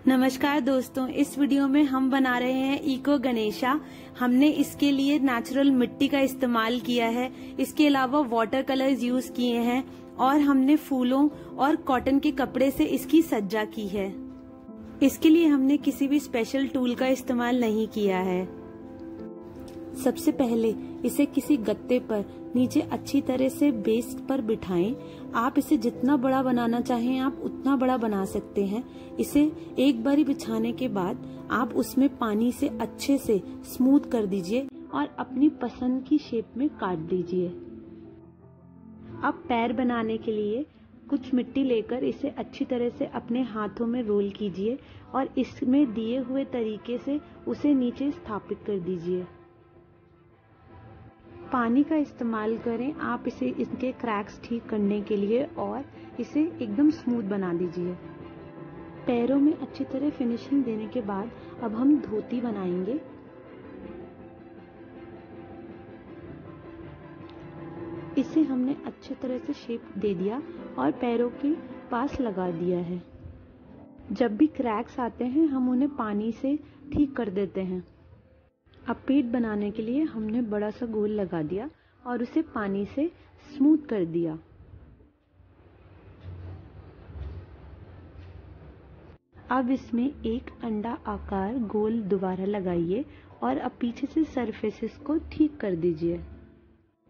नमस्कार दोस्तों, इस वीडियो में हम बना रहे हैं इको गणेशा। हमने इसके लिए नेचुरल मिट्टी का इस्तेमाल किया है। इसके अलावा वाटर कलर्स यूज किए हैं और हमने फूलों और कॉटन के कपड़े से इसकी सज्जा की है। इसके लिए हमने किसी भी स्पेशल टूल का इस्तेमाल नहीं किया है। सबसे पहले इसे किसी गत्ते पर नीचे अच्छी तरह से बेस पर बिठाएं। आप इसे जितना बड़ा बनाना चाहें आप उतना बड़ा बना सकते हैं। इसे एक बारी बिछाने के बाद आप उसमें पानी से अच्छे से स्मूथ कर दीजिए और अपनी पसंद की शेप में काट दीजिए। अब पैर बनाने के लिए कुछ मिट्टी लेकर इसे अच्छी तरह से अपने हाथों में रोल कीजिए और इसमें दिए हुए तरीके से उसे नीचे स्थापित कर दीजिए। पानी का इस्तेमाल करें आप इसे इसके क्रैक्स ठीक करने के लिए और इसे एकदम स्मूथ बना दीजिए। पैरों में अच्छी तरह फिनिशिंग देने के बाद अब हम धोती बनाएंगे। इसे हमने अच्छी तरह से शेप दे दिया और पैरों के पास लगा दिया है। जब भी क्रैक्स आते हैं हम उन्हें पानी से ठीक कर देते हैं। अब पेट बनाने के लिए हमने बड़ा सा गोल लगा दिया और उसे पानी से स्मूथ कर दिया। अब इसमें एक अंडा आकार गोल दोबारा लगाइए और अब पीछे से सरफेसेस को ठीक कर दीजिए।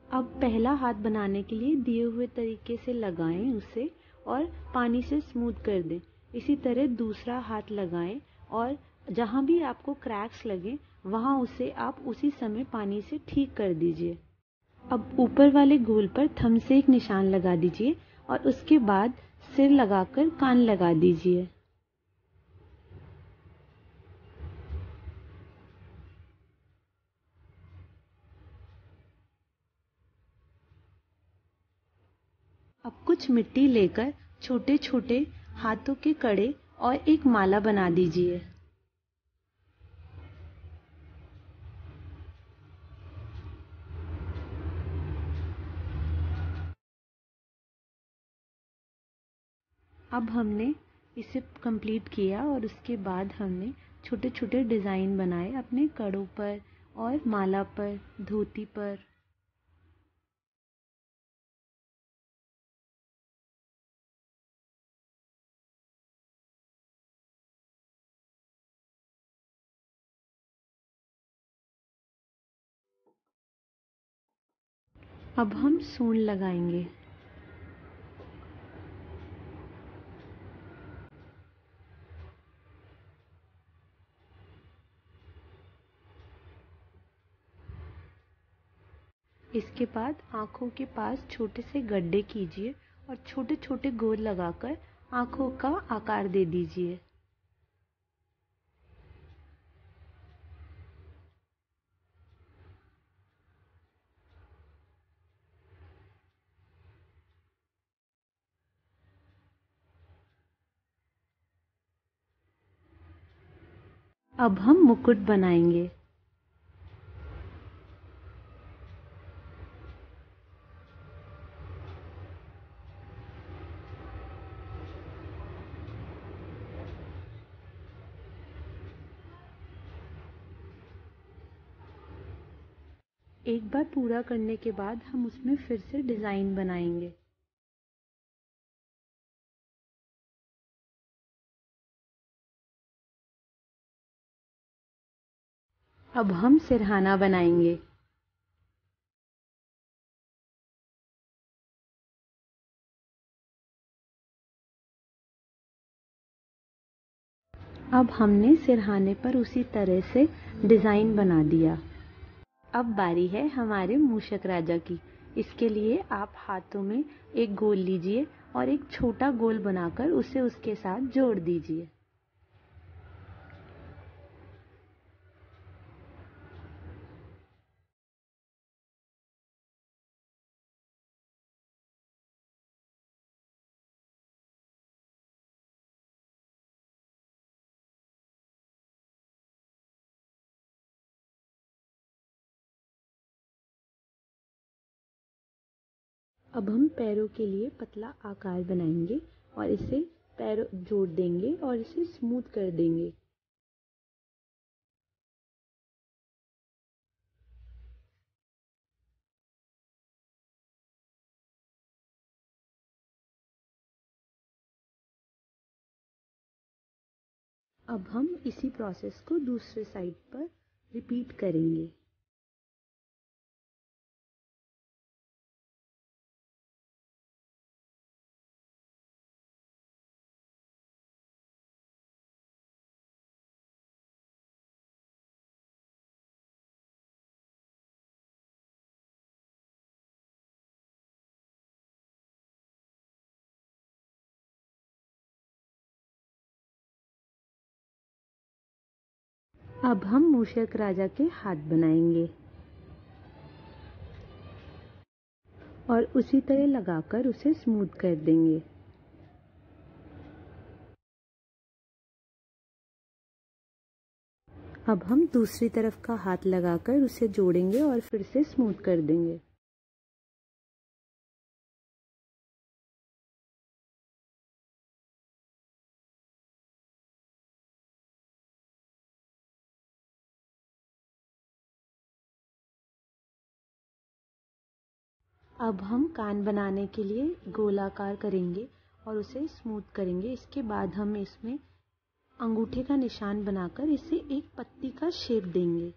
अब पहला हाथ बनाने के लिए दिए हुए तरीके से लगाएं उसे और पानी से स्मूथ कर दें। इसी तरह दूसरा हाथ लगाएं और जहां भी आपको क्रैक्स लगे वहां उसे आप उसी समय पानी से ठीक कर दीजिए। अब ऊपर वाले गोल पर थंब से एक निशान लगा दीजिए और उसके बाद सिर लगाकर कान लगा दीजिए। अब कुछ मिट्टी लेकर छोटे छोटे हाथों के कड़े और एक माला बना दीजिए। अब हमने इसे कंप्लीट किया और उसके बाद हमने छोटे छोटे डिज़ाइन बनाए अपने कड़ों पर और माला पर, धोती पर। अब हम सूंड लगाएंगे। इसके बाद आँखों के पास छोटे से गड्ढे कीजिए और छोटे छोटे गोल लगाकर आँखों का आकार दे दीजिए। अब हम मुकुट बनाएंगे। एक बार पूरा करने के बाद हम उसमें फिर से डिज़ाइन बनाएंगे। अब हम सिरहाना बनाएंगे। अब हमने सिरहाने पर उसी तरह से डिज़ाइन बना दिया। अब बारी है हमारे मूषक राजा की। इसके लिए आप हाथों में एक गोल लीजिए और एक छोटा गोल बनाकर उसे उसके साथ जोड़ दीजिए। अब हम पैरों के लिए पतला आकार बनाएंगे और इसे पैर जोड़ देंगे और इसे स्मूथ कर देंगे। अब हम इसी प्रोसेस को दूसरे साइड पर रिपीट करेंगे। अब हम मूषक राजा के हाथ बनाएंगे और उसी तरह लगाकर उसे स्मूथ कर देंगे। अब हम दूसरी तरफ का हाथ लगाकर उसे जोड़ेंगे और फिर से स्मूथ कर देंगे। अब हम कान बनाने के लिए गोलाकार करेंगे और उसे स्मूथ करेंगे। इसके बाद हम इसमें अंगूठे का निशान बनाकर इसे एक पत्ती का शेप देंगे।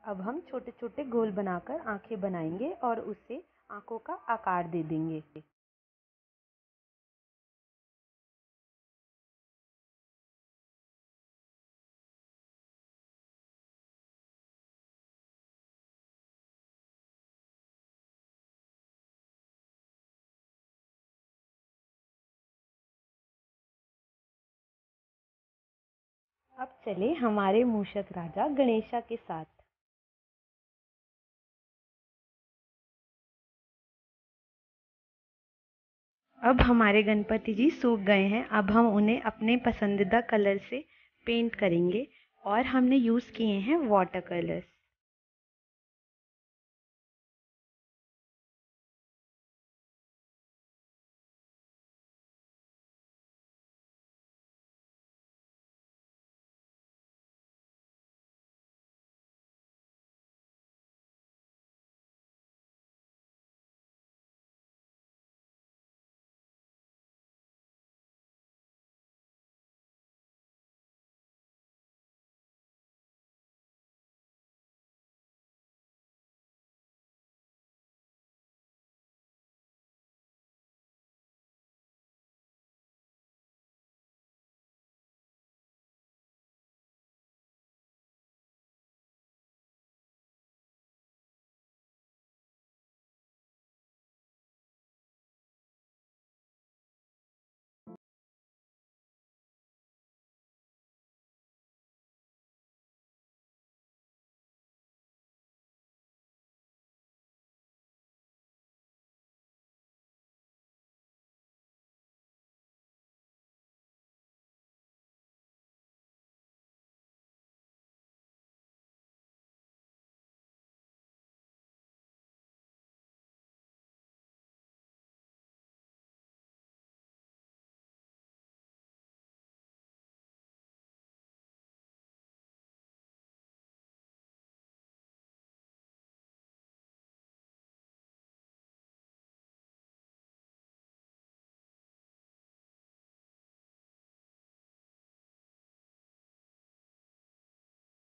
अब हम छोटे छोटे गोल बनाकर आंखें बनाएंगे और उसे आंखों का आकार दे देंगे। अब चले हमारे मूषक राजा गणेशा के साथ। अब हमारे गणपति जी सूख गए हैं। अब हम उन्हें अपने पसंदीदा कलर से पेंट करेंगे और हमने यूज़ किए हैं वाटर कलर्स।